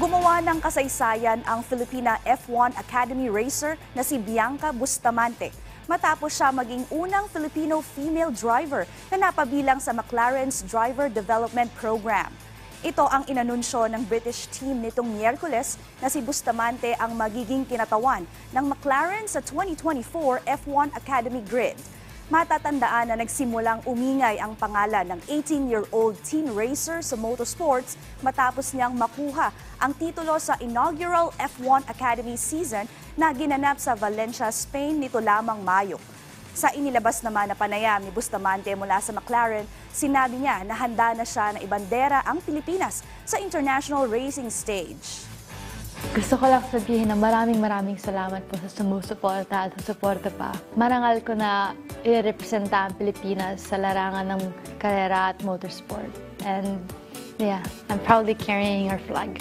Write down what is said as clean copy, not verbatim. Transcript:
Gumawa ng kasaysayan ang Filipina F1 Academy racer na si Bianca Bustamante matapos siya maging unang Filipino female driver na napabilang sa McLaren's Driver Development Program. Ito ang inanunsyo ng British team nitong Miyerkules na si Bustamante ang magiging kinatawan ng McLaren sa 2024 F1 Academy Grid. Matatandaan na nagsimulang umingay ang pangalan ng 18-year-old teen racer sa motorsports matapos niyang makuha ang titulo sa inaugural F1 Academy season na ginanap sa Valencia, Spain nito lamang Mayo. Sa inilabas naman na panayam ni Bustamante mula sa McLaren, sinabi niya na handa na siya na ibandera ang Pilipinas sa international racing stage. Gusto ko lang sabihin na maraming salamat po sa sumusuporta at sa suporta pa. Marangal ko na i-representa ang Pilipinas sa larangan ng karera at motorsport. And yeah, I'm proudly carrying our flag.